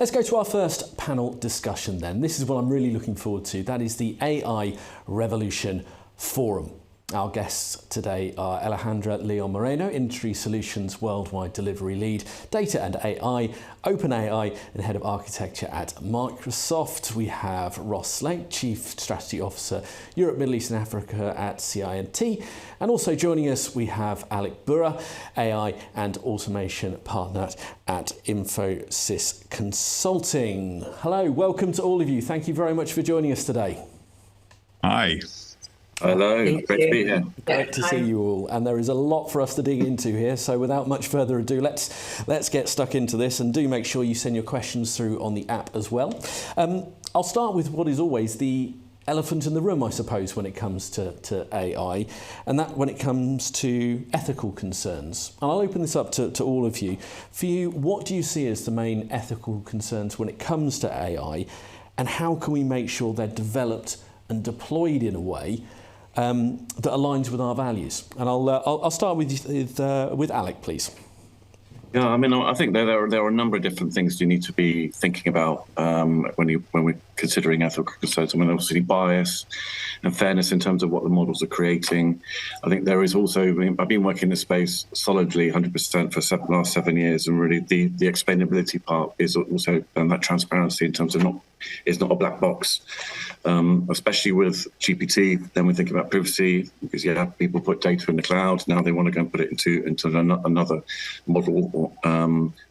Let's go to our first panel discussion then. This is what I'm really looking forward to. That is the AI Revolution Forum. Our guests today are Alejandra Leon Moreno, Industry Solutions Worldwide Delivery Lead, Data and AI, OpenAI, and Head of Architecture at Microsoft. We have Ross Sleight, Chief Strategy Officer, Europe, Middle East and Africa at CI&T. And also joining us, we have Alex Boere, AI and Automation Partner at Infosys Consulting. Hello, welcome to all of you. Thank you very much for joining us today. Hi. Hello, great to be here. Great to see you all, and there is a lot for us to dig into here, so without much further ado, let's get stuck into this, and do make sure you send your questions through on the app as well. I'll start with what is always the elephant in the room, I suppose, when it comes to AI, and that when it comes to ethical concerns. And I'll open this up to all of you. For you, what do you see as the main ethical concerns when it comes to AI, and how can we make sure they're developed and deployed in a way that aligns with our values? And I'll start with Alec, please. Yeah, I mean, I think there are a number of different things you need to be thinking about when we're considering ethical concerns. I mean, obviously bias and fairness in terms of what the models are creating. I think there is also, I've been working in this space solidly 100% for the last 7 years, and really the explainability part is also that transparency in terms of it's not a black box, especially with GPT. Then we think about privacy, because people put data in the cloud. Now they want to go and put it into another model.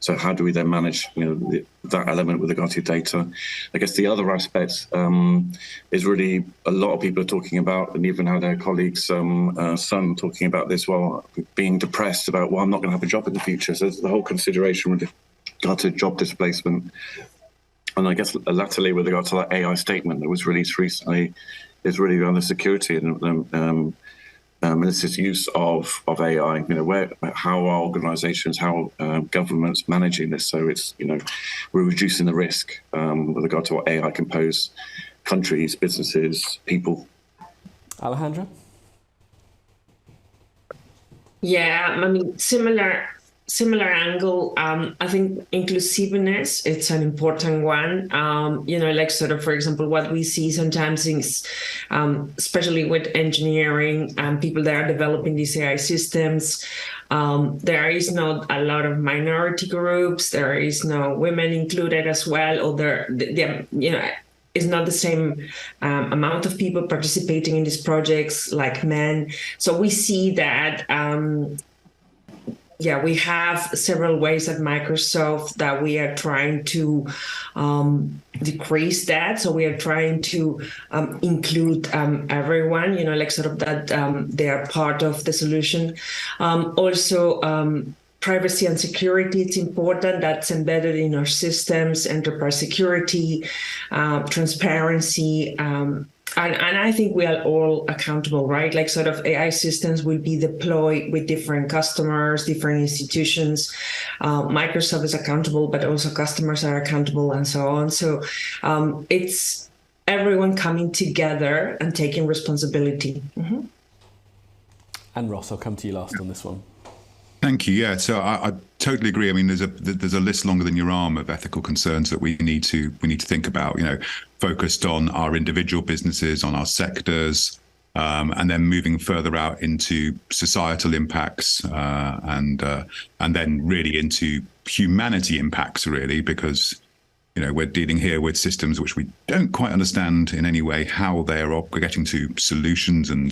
So how do we then manage that element with regard to data? I guess the other aspect is really a lot of people are talking about, and even had their colleagues, son talking about this, being depressed about, I'm not going to have a job in the future. So there's the whole consideration with regard to job displacement. And I guess latterly, with regard to that AI statement that was released recently, is really around the security and illicit use of AI. How are organisations, how governments managing this? So it's we're reducing the risk with regard to what AI can pose countries, businesses, people. Alejandra? Yeah, I mean, similar angle. I think inclusiveness, it's an important one. For example, what we see sometimes is, especially with engineering people that are developing these AI systems, there is not a lot of minority groups. There is no women included as well, or it's not the same amount of people participating in these projects like men. So we see that we have several ways at Microsoft that we are trying to decrease that. So we are trying to include everyone, that they are part of the solution. Also, privacy and security, it's important. That's embedded in our systems, enterprise security, transparency, and I think we are all accountable, right? AI systems will be deployed with different customers, different institutions. Microsoft is accountable, but also customers are accountable, and so on. So it's everyone coming together and taking responsibility. Mm-hmm. And Ross, I'll come to you last on this one. Thank you. Yeah, so I totally agree. I mean, there's a list longer than your arm of ethical concerns that we need to think about. Focused on our individual businesses, on our sectors, and then moving further out into societal impacts, and then really into humanity impacts, really, because we're dealing here with systems which we don't quite understand in any way how they are getting to solutions and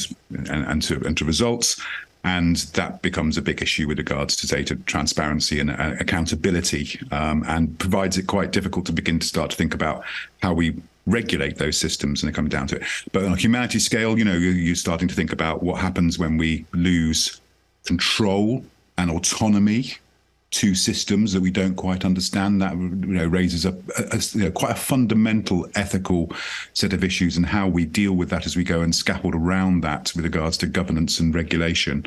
to results. And that becomes a big issue with regards to data transparency and accountability, and provides it quite difficult to begin to start to think about how we regulate those systems, and they come down to it. But on a humanity scale, you're starting to think about what happens when we lose control and autonomy to systems that we don't quite understand. That raises quite a fundamental ethical set of issues, and how we deal with that as we go and scaffold around that with regards to governance and regulation.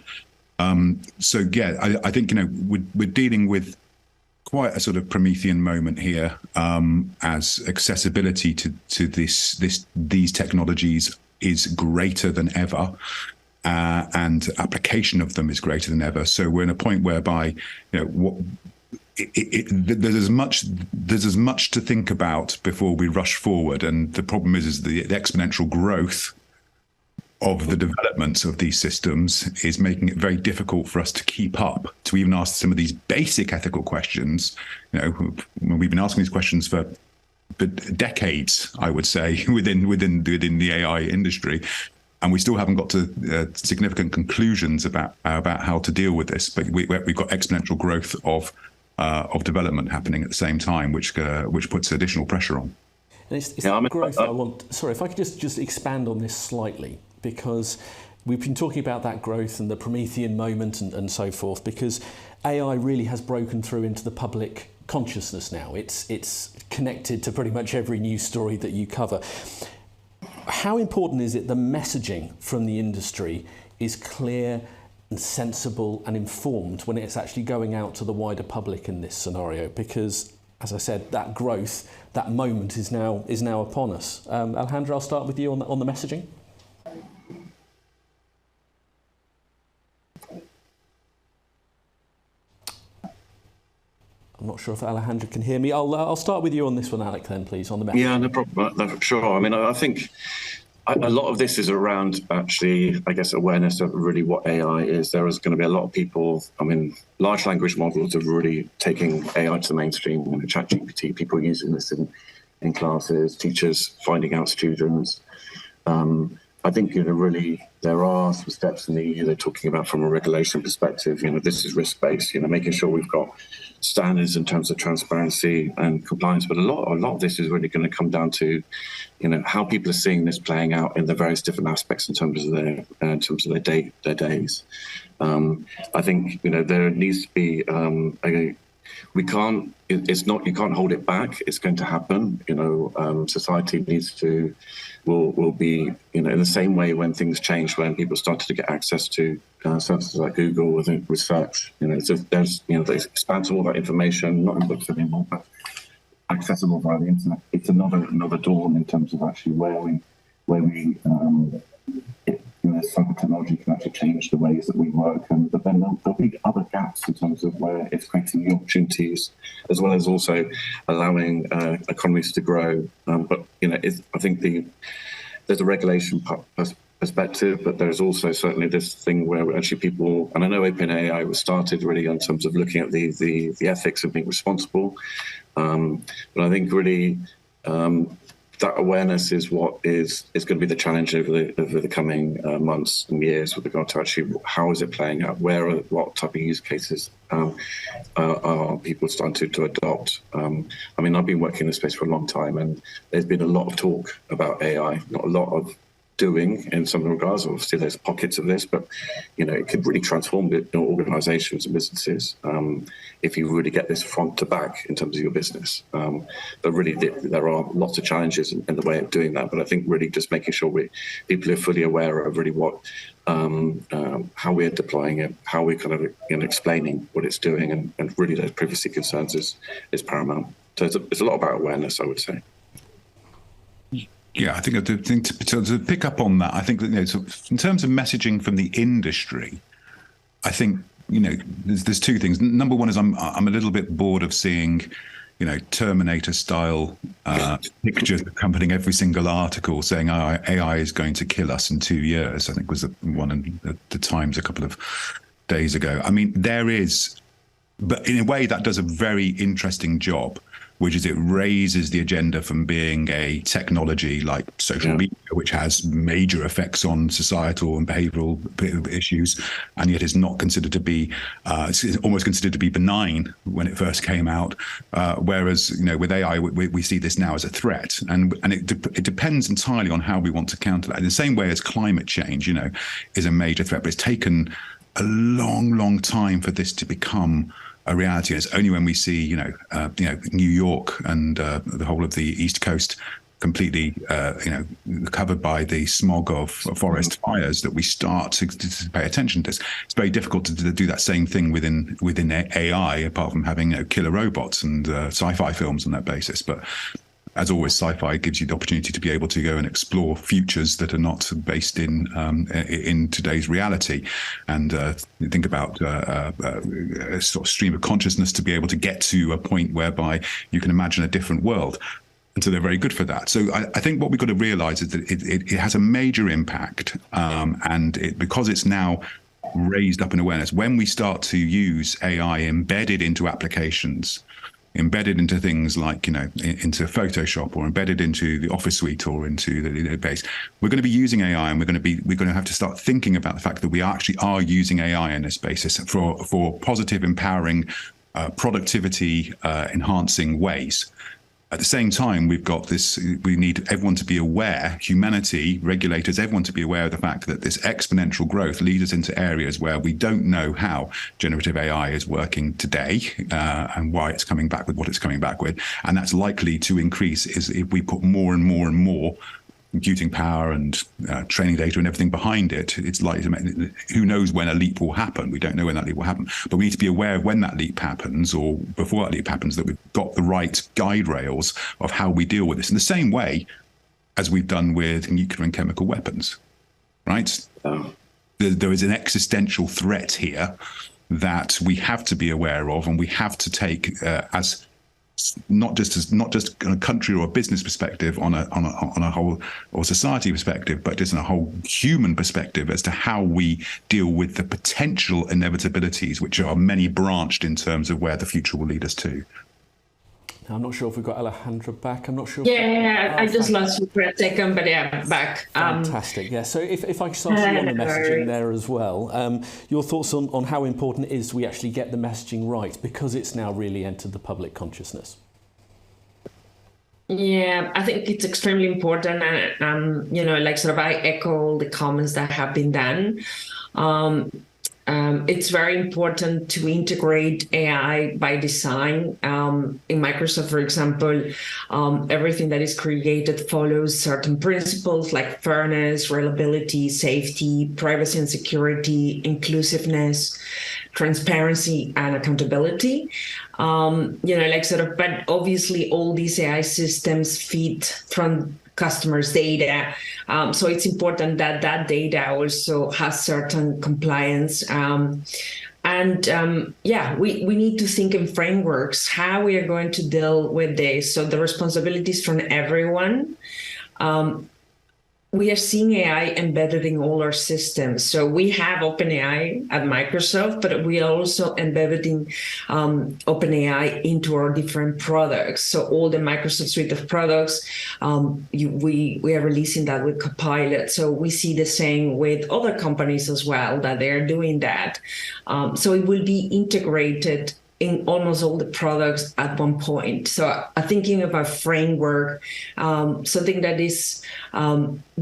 I think we're dealing with quite a sort of Promethean moment here, as accessibility to these technologies is greater than ever. And application of them is greater than ever. So we're in a point whereby, there's as much to think about before we rush forward, and the problem is the exponential growth of the development of these systems is making it very difficult for us to keep up, to even ask some of these basic ethical questions. You know, we've been asking these questions for decades, I would say, within the AI industry, and we still haven't got to significant conclusions about how to deal with this. But we've got exponential growth of development happening at the same time, which puts additional pressure on. And it's that growth I want. Sorry, if I could just expand on this slightly, because we've been talking about that growth and the Promethean moment and so forth, because AI really has broken through into the public consciousness now. It's connected to pretty much every news story that you cover. How important is it the messaging from the industry is clear and sensible and informed when it's actually going out to the wider public in this scenario? Because, as I said, that growth, that moment is now upon us. Alejandra, I'll start with you on the messaging. I'm not sure if Alejandra can hear me. I'll start with you on this one, Alex, then, please, on the message. Yeah, no problem. No, sure. I mean, I think a lot of this is around actually, I guess, awareness of really what AI is. There is going to be a lot of people, I mean, large language models are really taking AI to the mainstream. You know, ChatGPT, people using this in classes, teachers finding out students. I think, you know, really there are some steps in the EU they're talking about from a regulation perspective. You know, this is risk-based, you know, making sure we've got standards in terms of transparency and compliance. But a lot of this is really going to come down to, you know, how people are seeing this playing out in the various different aspects in terms of their days. I think, you know, there needs to be you can't hold it back. It's going to happen. You know, society will be, you know, in the same way when things changed, when people started to get access to services like Google with search. You know, so there's, you know, the expanse of all that information, not in books anymore, but accessible via the internet. It's another dawn in terms of actually where we you know, cyber technology can actually change the ways that we work, but then there'll be other gaps in terms of where it's creating new opportunities, as well as also allowing economies to grow. But you know, I think there's a regulation perspective, but there's also certainly this thing where actually people, and I know OpenAI was started really in terms of looking at the ethics of being responsible, but I think really. That awareness is what is going to be the challenge over the coming months and years with regard to actually how is it playing out, what type of use cases are people starting to adopt. I mean, I've been working in this space for a long time, and there's been a lot of talk about AI, not a lot of doing in some regards. Obviously, there's pockets of this, but you know, it could really transform organizations and businesses if you really get this front to back in terms of your business. But really, there are lots of challenges in the way of doing that. But I think really just making sure people are fully aware of really what how we're deploying it, how we're kind of, you know, explaining what it's doing, and really those privacy concerns is paramount. So it's a lot about awareness, I would say. Yeah, I think to pick up on that, I think that, you know, so in terms of messaging from the industry, I think, you know, there's two things. Number one is I'm a little bit bored of seeing, you know, Terminator style pictures accompanying every single article saying AI is going to kill us in 2 years. I think was the one in the Times a couple of days ago. I mean, there is, but in a way that does a very interesting job, which is it raises the agenda from being a technology like social media, which has major effects on societal and behavioral issues, and yet is not considered to be, it's almost considered to be benign when it first came out. Whereas, you know, with AI, we see this now as a threat, and it depends entirely on how we want to counter that. In the same way as climate change, you know, is a major threat, but it's taken a long time for this to become a reality. It's only when we see, you know, New York and the whole of the East Coast completely, covered by the smog of forest fires that we start to pay attention to this. It's very difficult to do that same thing within AI, apart from having, you know, killer robots and sci-fi films on that basis. But as always, sci-fi gives you the opportunity to be able to go and explore futures that are not based in today's reality, and think about a sort of stream of consciousness to be able to get to a point whereby you can imagine a different world. And so they're very good for that. So I think what we've got to realize is that it has a major impact, and because it's now raised up in awareness, when we start to use AI embedded into applications, embedded into things like, into Photoshop, or embedded into the Office suite, or into the base, we're going to be using AI, and we're going to have to start thinking about the fact that we actually are using AI in this basis for positive, empowering, productivity enhancing ways. At the same time, we've got this, we need everyone to be aware, humanity, regulators, everyone to be aware of the fact that this exponential growth leads us into areas where we don't know how generative AI is working today, and why it's coming back with what it's coming back with. And that's likely to increase is if we put more and more and more computing power and training data and everything behind it. It's likely to make, who knows when a leap will happen. We don't know when that leap will happen, but we need to be aware of when that leap happens, or before that leap happens, that we've got the right guide rails of how we deal with this, in the same way as we've done with nuclear and chemical weapons, right? There is an existential threat here that we have to be aware of, and we have to take as not just a country or a business perspective, on a whole or society perspective, but just in a whole human perspective as to how we deal with the potential inevitabilities, which are many branched in terms of where the future will lead us to. Now, I'm not sure if we've got Alejandra back. I'm not sure. Yeah, I just lost you for a second, but yeah, back. Fantastic. Yeah. So if I start you on the messaging there as well, your thoughts on how important it is we actually get the messaging right, because it's now really entered the public consciousness. Yeah, I think it's extremely important, and I echo the comments that have been done. It's very important to integrate AI by design. In Microsoft, for example, everything that is created follows certain principles like fairness, reliability, safety, privacy and security, inclusiveness, transparency, and accountability. But obviously all these AI systems feed from customers' data. So it's important that that data also has certain compliance. We need to think in frameworks, how we are going to deal with this. So the responsibilities from everyone. We are seeing AI embedded in all our systems. So we have OpenAI at Microsoft, but we are also embedding OpenAI into our different products. So all the Microsoft suite of products, we are releasing that with Copilot. So we see the same with other companies as well, that they are doing that. So it will be integrated in almost all the products at one point. So I'm thinking of a framework, something that is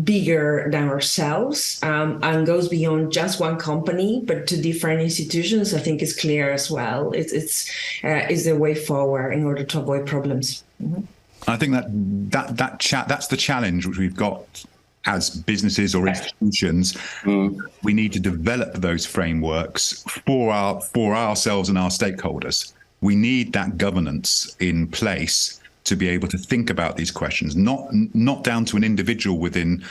bigger than ourselves, and goes beyond just one company, but to different institutions. I think is clear as well. It's the way forward in order to avoid problems. Mm-hmm. I think that's the challenge which we've got as businesses or institutions. We need to develop those frameworks for ourselves and our stakeholders. We need that governance in place to be able to think about these questions, not down to an individual within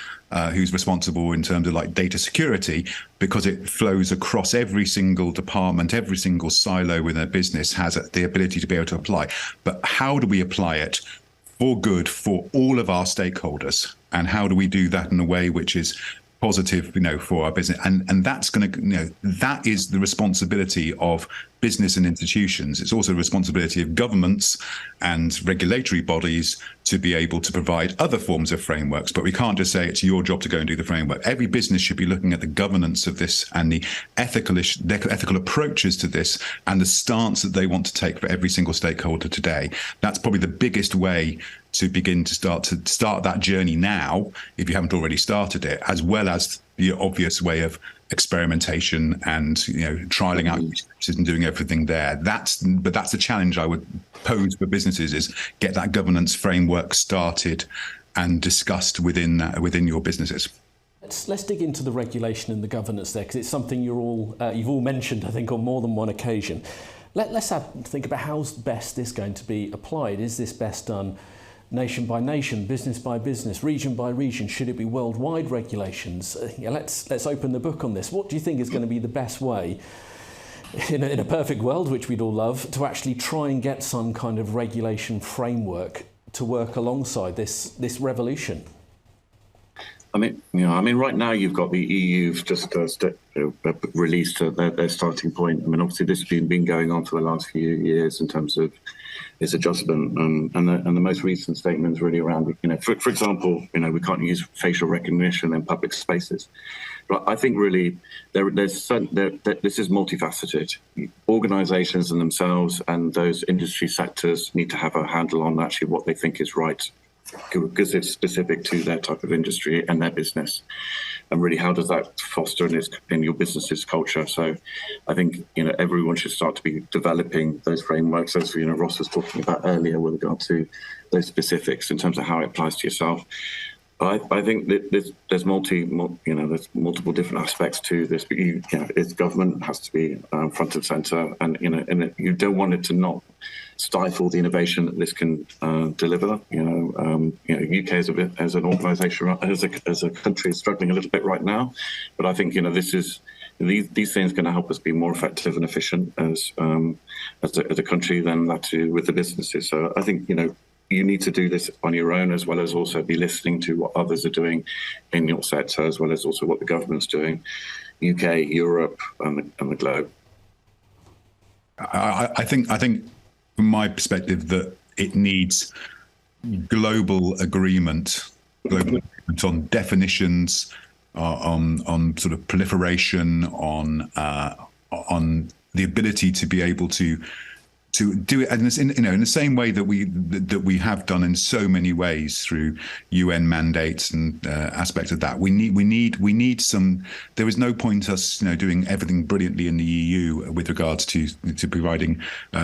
who's responsible in terms of like data security, because it flows across every single department, every single silo within a business has the ability to be able to apply. But how do we apply it for good for all of our stakeholders? And how do we do that in a way which is positive, for our business? And that's going to, that is the responsibility of business and institutions. It's also the responsibility of governments and regulatory bodies to be able to provide other forms of frameworks. But we can't just say it's your job to go and do the framework. Every business should be looking at the governance of this and the ethical approaches to this and the stance that they want to take for every single stakeholder today. That's probably the biggest way to begin to start that journey now, if you haven't already started it, as well as the obvious way of experimentation and trialing out and doing everything there. That's the challenge I would pose for businesses: is get that governance framework started and discussed within your businesses. Let's dig into the regulation and the governance there, because it's something you've all mentioned, I think, on more than one occasion. Let's think about how's best this going to be applied. Is this best done nation by nation, business by business, region by region? Should it be worldwide regulations? Let's open the book on this. What do you think is going to be the best way, in a perfect world, which we'd all love, to actually try and get some kind of regulation framework to work alongside this revolution? I mean, right now you've got the EU's just released their starting point. I mean, obviously this has been going on for the last few years in terms of its adjustment, and the most recent statement is really around, for example, we can't use facial recognition in public spaces. But I think really this is multifaceted. Organisations and themselves and those industry sectors need to have a handle on actually what they think is right, because it's specific to their type of industry and their business, and really how does that foster in your business's culture. So I think everyone should start to be developing those frameworks, as Ross was talking about earlier with regard to those specifics in terms of how it applies to yourself. I think that there's multiple different aspects to this, but its government has to be front and center, and you don't want it to not stifle the innovation that this can deliver. UK as an organisation, as a country, is struggling a little bit right now, but I think these things are going to help us be more effective and efficient as a country than that too with the businesses. So I think you need to do this on your own, as well as also be listening to what others are doing in your sector, as well as also what the government's doing, UK, Europe, and the globe. I think from my perspective that it needs global agreement on definitions, on sort of proliferation, on the ability to be able to do it, and in the same way that we have done in so many ways through UN mandates and aspects of that. We need some. There is no point us doing everything brilliantly in the EU with regards to providing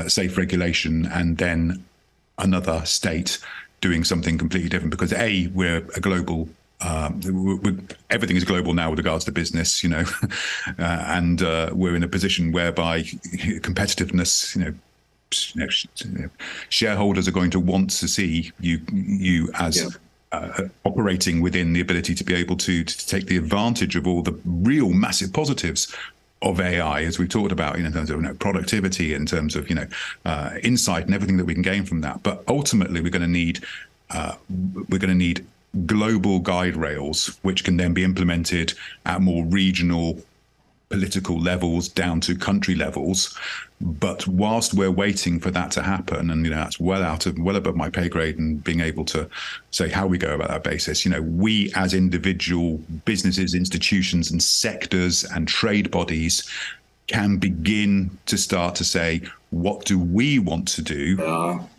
safe regulation, and then another state doing something completely different, because we're a global. Everything is global now with regards to business, and we're in a position whereby competitiveness, shareholders are going to want to see you as operating within the ability to be able to take the advantage of all the real massive positives of AI, as we talked about, in terms of productivity, in terms of insight and everything that we can gain from that. But ultimately, we're going to need global guide rails, which can then be implemented at more regional political levels down to country levels. But whilst we're waiting for that to happen, and that's well above my pay grade, and being able to say how we go about that basis, we as individual businesses, institutions and sectors and trade bodies can begin to start to say, what do we want to do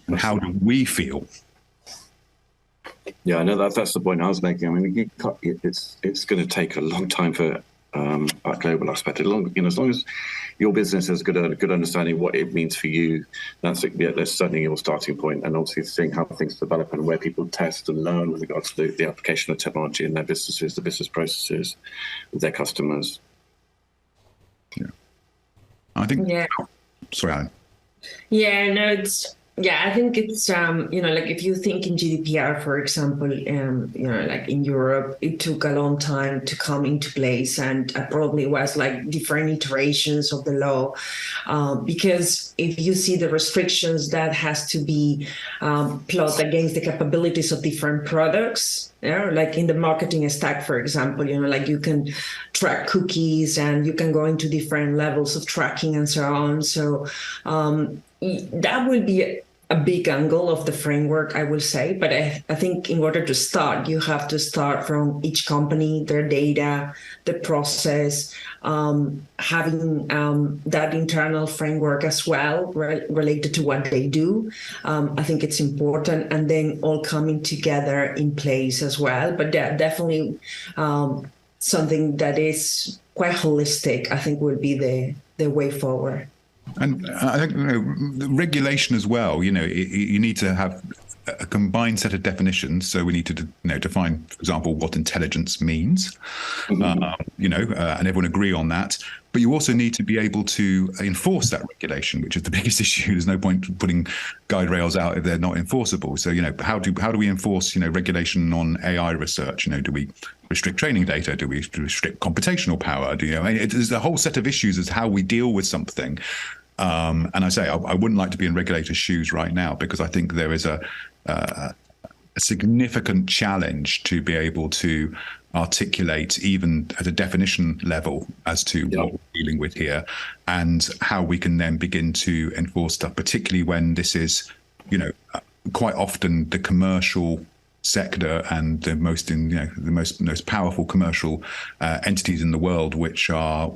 and how do we feel? Yeah, I know that's the point I was making. I mean, it's going to take a long time for that global aspect. As long as your business has a good understanding of what it means for you, that's certainly your starting point. And obviously seeing how things develop and where people test and learn with regards to the application of technology in their businesses, the business processes with their customers. Yeah, I think. Yeah. Sorry, Alan. Yeah, no, I think it's, like if you think in GDPR, for example, like in Europe, it took a long time to come into place, and probably was like different iterations of the law, because if you see the restrictions that has to be plotted against the capabilities of different products, like in the marketing stack, for example, like you can track cookies and you can go into different levels of tracking and so on. So that will be a big angle of the framework, I will say. But I think in order to start, you have to start from each company, their data, the process, having that internal framework as well related to what they do. I think it's important, and then all coming together in place as well. But definitely something that is quite holistic, I think, will be the way forward. And I think regulation as well. You need to have a combined set of definitions. So we need to define, for example, what intelligence means, and everyone agree on that. But you also need to be able to enforce that regulation, which is the biggest issue. There's no point putting guide rails out if they're not enforceable. So, how do we enforce, regulation on AI research? Do we restrict training data? Do we restrict computational power? There's a whole set of issues as to how we deal with something. And I say I wouldn't like to be in regulators' shoes right now, because I think there is a significant challenge to be able to articulate, even at a definition level, as to what we're dealing with here and how we can then begin to enforce stuff, particularly when this is, quite often the commercial sector and the most powerful commercial entities in the world which are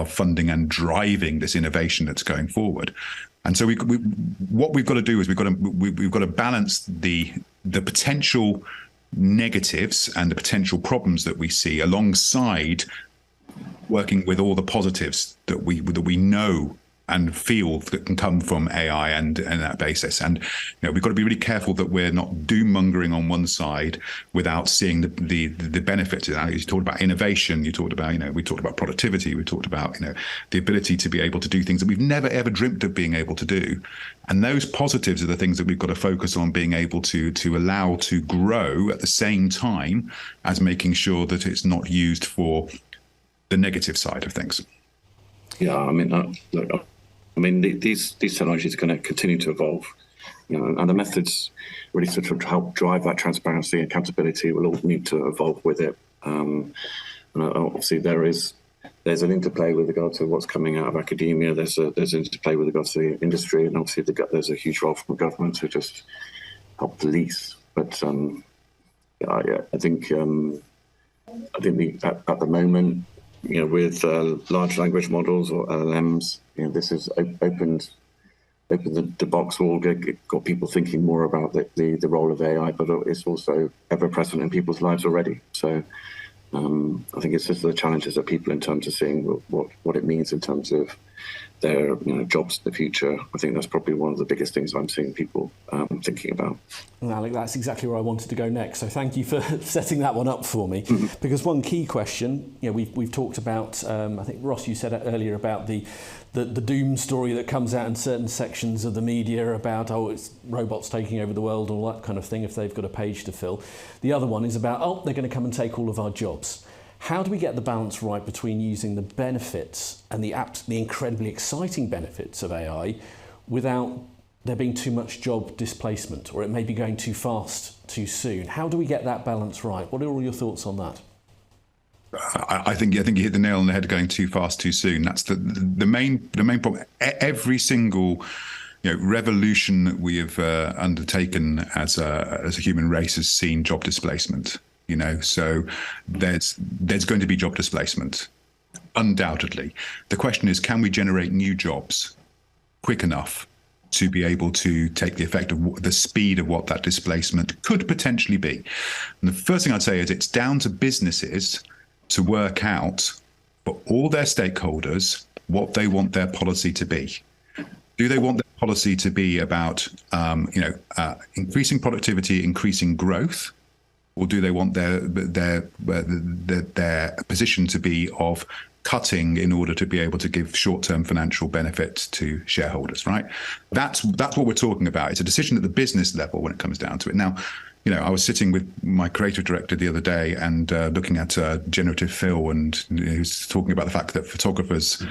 funding and driving this innovation that's going forward. And so what we've got to do is we've got to balance the potential negatives and the potential problems that we see alongside working with all the positives that we know and feel that can come from AI and that basis. And we've got to be really careful that we're not doom mongering on one side without seeing the benefits. You talked about innovation, we talked about productivity, we talked about the ability to be able to do things that we've never ever dreamt of being able to do. And those positives are the things that we've got to focus on being able to allow to grow at the same time as making sure that it's not used for the negative side of things. Yeah, these technologies are going to continue to evolve, and the methods really sort of help drive that transparency and accountability will all need to evolve with it. And obviously there's an interplay with regard to what's coming out of academia. There's an interplay with regard to the industry, and obviously there's a huge role from the government to just help police. But I think at the moment, with large language models or LLMs, this has opened the box wall, got people thinking more about the role of AI, but it's also ever present in people's lives already. So I think it's just the challenges of people in terms of seeing what it means in terms of their jobs in the future. I think that's probably one of the biggest things I'm seeing people thinking about. Well, Alec, that's exactly where I wanted to go next. So thank you for setting that one up for me. Mm-hmm. Because one key question, we've talked about, I think Ross, you said earlier about the doom story that comes out in certain sections of the media about, it's robots taking over the world and all that kind of thing if they've got a page to fill. The other one is about, they're going to come and take all of our jobs. How do we get the balance right between using the benefits and the incredibly exciting benefits of AI without there being too much job displacement, or it may be going too fast too soon? How do we get that balance right? What are all your thoughts on that? I think you hit the nail on the head, going too fast too soon. That's the main problem. Every single revolution that we have undertaken as a human race has seen job displacement. So there's going to be job displacement, undoubtedly. The question is, can we generate new jobs quick enough to be able to take the effect of the speed of what that displacement could potentially be? And the first thing I'd say is it's down to businesses to work out for all their stakeholders what they want their policy to be. Do they want their policy to be about increasing productivity, increasing growth? Or do they want their position to be of cutting in order to be able to give short-term financial benefit to shareholders, right? That's what we're talking about. It's a decision at the business level when it comes down to it. Now, I was sitting with my creative director the other day and looking at generative fill, and he was talking about the fact that photographers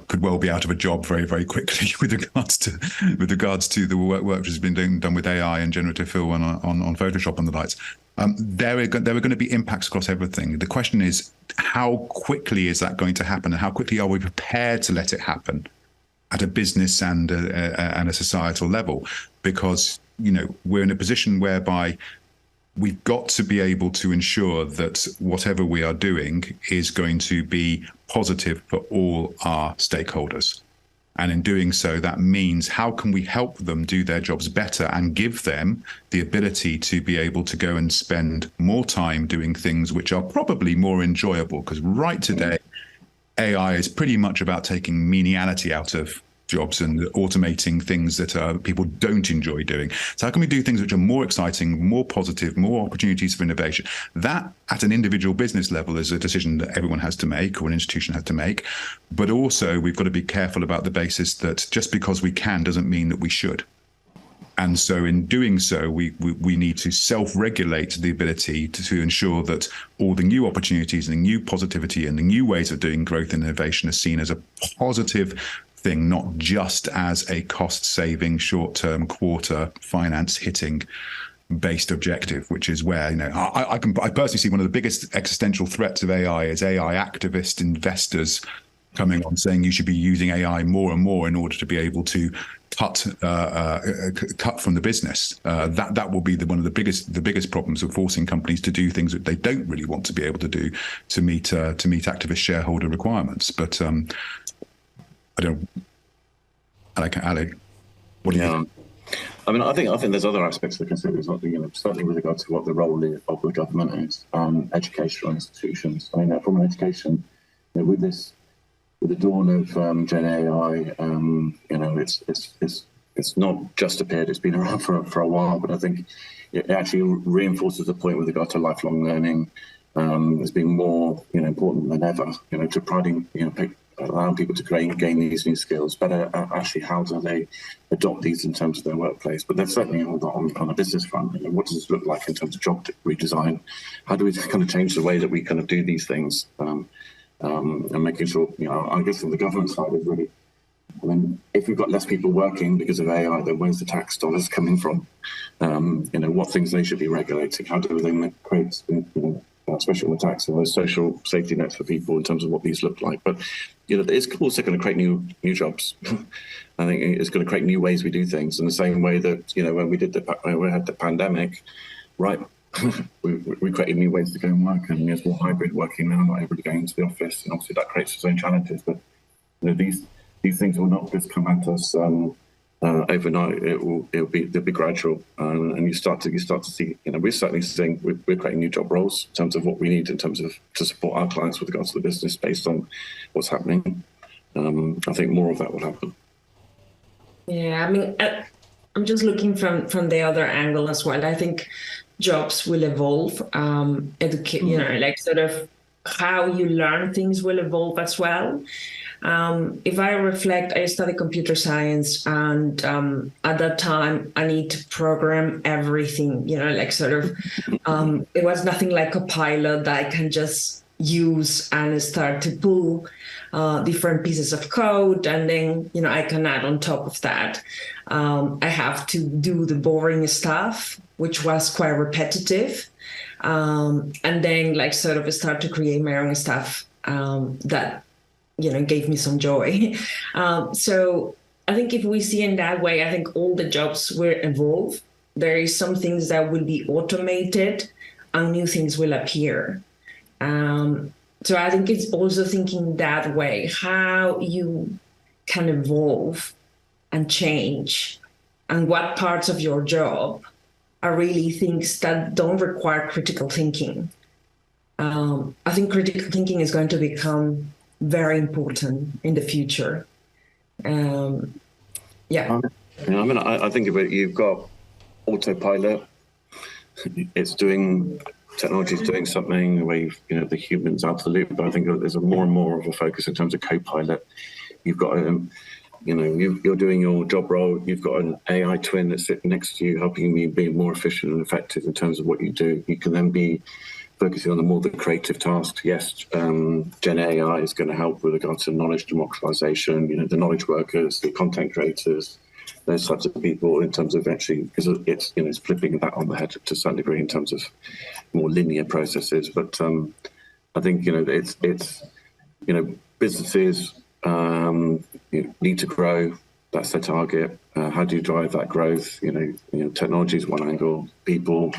could well be out of a job very, very quickly with regards to the work which has been done with AI and generative fill on Photoshop and the likes. There are going to be impacts across everything. The question is, how quickly is that going to happen, and how quickly are we prepared to let it happen at a business and a societal level? Because we're in a position whereby we've got to be able to ensure that whatever we are doing is going to be positive for all our stakeholders. And in doing so, that means how can we help them do their jobs better and give them the ability to be able to go and spend more time doing things which are probably more enjoyable? Because right today, AI is pretty much about taking meniality out of jobs and automating things that people don't enjoy doing. So how can we do things which are more exciting, more positive, more opportunities for innovation? That at an individual business level is a decision that everyone has to make or an institution has to make. But also we've got to be careful about the basis that just because we can doesn't mean that we should. And so in doing so, we need to self-regulate the ability to ensure that all the new opportunities and the new positivity and the new ways of doing growth and innovation are seen as a positive thing, not just as a cost-saving, short-term, quarter finance hitting based objective, which is where, I personally see one of the biggest existential threats of AI is AI activist investors coming on saying you should be using AI more and more in order to be able to cut from the business. That will be one of the biggest problems of forcing companies to do things that they don't really want to be able to do to meet activist shareholder requirements. But I don't. Alec, what do you think? I mean, I think there's other aspects to consider. Certainly with regard to what the role of the government is, educational institutions. I mean, from an education, with the dawn of Gen AI, it's not just appeared. It's been around for a while, but I think it actually reinforces the point with regard to lifelong learning. It's been more important than ever. To providing allowing people to gain these new skills, but actually how do they adopt these in terms of their workplace? But that's certainly on a business front. What does this look like in terms of job redesign? How do we kind of change the way that we kind of do these things? And making sure, I guess from the government side is really, I mean, if we've got less people working because of AI, then where's the tax dollars coming from? What things they should be regulating? How do they create, especially on the tax and those social safety nets for people in terms of what these look like? But it's also going to create new jobs. I think it's going to create new ways we do things in the same way that when we had the pandemic, right? we created new ways to go and work, and there's more hybrid working now, not everybody going into the office, and obviously that creates its own challenges. But these things will not just come at us overnight. They'll be gradual, and you start to see. We're certainly seeing we're creating new job roles in terms of what we need in terms of to support our clients with regards to the business based on what's happening. I think more of that will happen. Yeah, I mean, I'm just looking from the other angle as well. I think jobs will evolve. Like sort of how you learn things will evolve as well. If I reflect, I studied computer science, and at that time I need to program everything. It was nothing like a pilot that I can just use and start to pull different pieces of code, and then I can add on top of that. I have to do the boring stuff, which was quite repetitive, and then start to create my own stuff that gave me some joy. So I think if we see in that way, I think all the jobs will evolve. There is some things that will be automated and new things will appear. So I think it's also thinking that way, how you can evolve and change, and what parts of your job are really things that don't require critical thinking. I think critical thinking is going to become very important in the future. I think of it, you've got autopilot. Technology is doing something where the human's out of the loop, but I think there's more and more of a focus in terms of co-pilot. You've got you're doing your job role, you've got an AI twin that's sitting next to you, helping you be more efficient and effective in terms of what you do. You can then be focusing on the creative tasks. Yes, Gen AI is going to help with regard to knowledge democratization, the knowledge workers, the content creators, those types of people, in terms of actually, because it's flipping that on the head to some degree in terms of more linear processes. But I think it's businesses need to grow. That's their target. How do you drive that growth? Technology is one angle. People,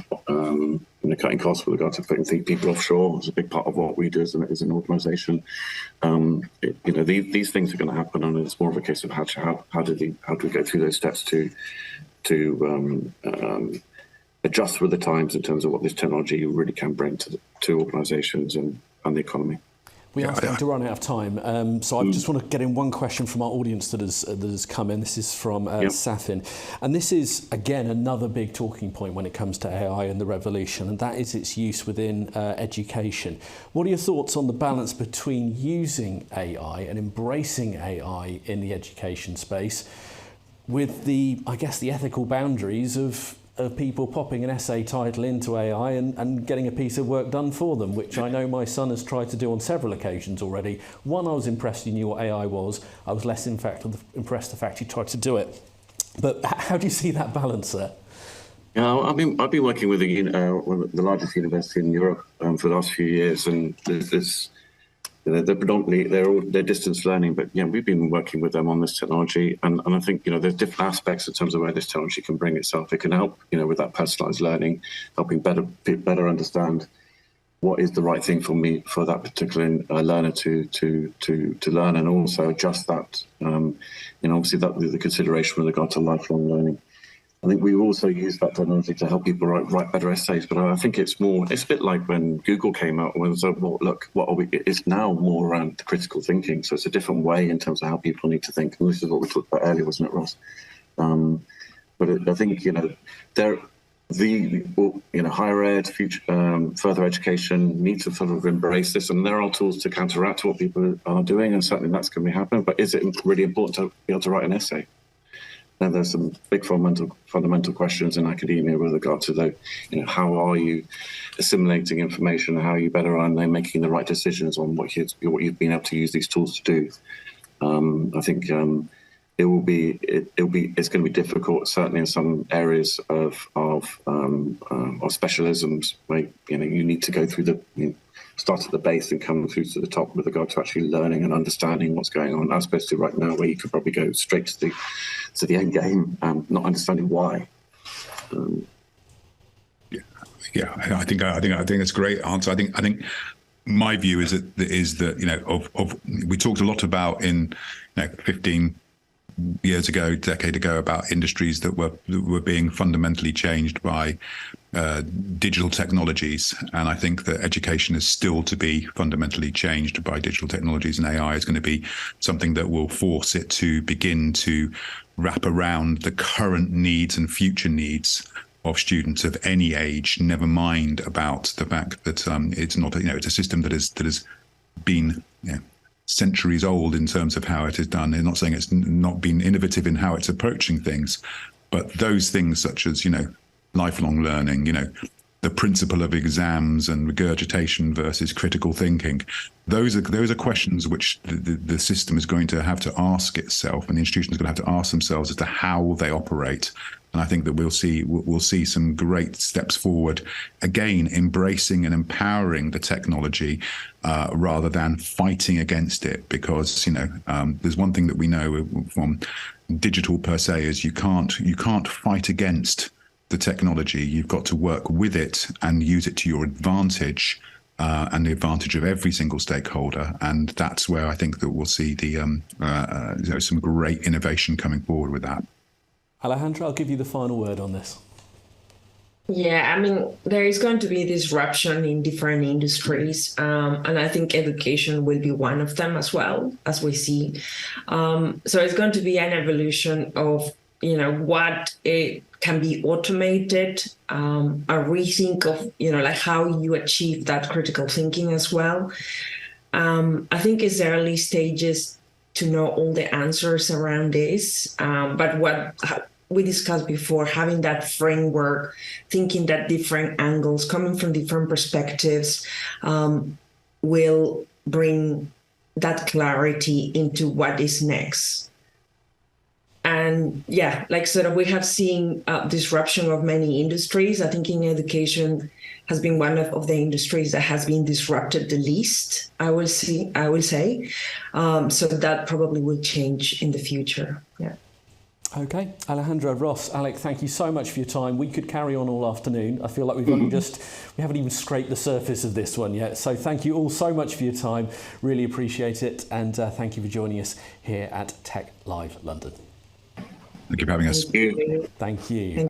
cutting costs with regard to putting people offshore is a big part of what we do as an organisation. These things are going to happen, and it's more of a case of how do we go through those steps to adjust with the times in terms of what this technology really can bring to organisations and the economy. We are starting to run out of time, so I just want to get in one question from our audience that has come in. This is from Safin, and this is again another big talking point when it comes to AI and the revolution, and that is its use within education. What are your thoughts on the balance between using AI and embracing AI in the education space, with the ethical boundaries of people popping an essay title into AI and getting a piece of work done for them, which I know my son has tried to do on several occasions already. One, I was impressed he knew what AI was. I was less impressed the fact he tried to do it. But how do you see that balance there? I've been working with the largest university in Europe for the last few years, and they're distance learning, but we've been working with them on this technology, and I think there's different aspects in terms of where this technology can bring itself. It can help with that personalized learning, helping better understand what is the right thing for that particular learner to learn, and also adjust that. Obviously that the consideration with regard to lifelong learning. I think we also use that technology to help people write better essays, but I think it's a bit like when Google came out, when it was like, well, look, it's now more around the critical thinking. So it's a different way in terms of how people need to think. And this is what we talked about earlier, wasn't it, Ross? But I think, higher ed, further education need to sort of embrace this. And there are tools to counteract what people are doing, and certainly that's going to be happening. But is it really important to be able to write an essay? Now, there's some big fundamental questions in academia with regard to how are you assimilating information, how are you better on making the right decisions on what you've been able to use these tools to do. I think it's going to be difficult, certainly in some areas of specialisms where you need to go through start at the base and come through to the top with regard to actually learning and understanding what's going on, as opposed to right now where you could probably go straight to the end game, not understanding why. I think that's a great answer. I think my view is that we talked a lot about in 15 years ago, decade ago, about industries that were being fundamentally changed by digital technologies, and I think that education is still to be fundamentally changed by digital technologies, and AI is going to be something that will force it to begin to wrap around the current needs and future needs of students of any age, never mind about the fact that it's not it's a system that has been centuries old in terms of how it is done. I'm not saying it's not been innovative in how it's approaching things, but those things such as lifelong learning, the principle of exams and regurgitation versus critical thinking, those are questions which the system is going to have to ask itself, and the institution is going to have to ask themselves as to how they operate. And I think that we'll see some great steps forward, again, embracing and empowering the technology rather than fighting against it. Because there's one thing that we know from digital per se is you can't fight against the technology. You've got to work with it and use it to your advantage, and the advantage of every single stakeholder. And that's where I think that we'll see some great innovation coming forward with that. Alejandra, I'll give you the final word on this. Yeah, there is going to be disruption in different industries, and I think education will be one of them as well, as we see. So it's going to be an evolution of, what it can be automated, a rethink of, how you achieve that critical thinking as well. I think it's early stages to know all the answers around this, but what we discussed before, having that framework, thinking that different angles, coming from different perspectives, will bring that clarity into what is next. And we have seen disruption of many industries. I think in education has been one of the industries that has been disrupted the least, I will say. So that probably will change in the future. Yeah. Okay, Alejandra, Ross, Alex, thank you so much for your time. We could carry on all afternoon. I feel like we haven't even scraped the surface of this one yet. So thank you all so much for your time. Really appreciate it. And thank you for joining us here at Tech Live London. Thank you for having us. Thank you.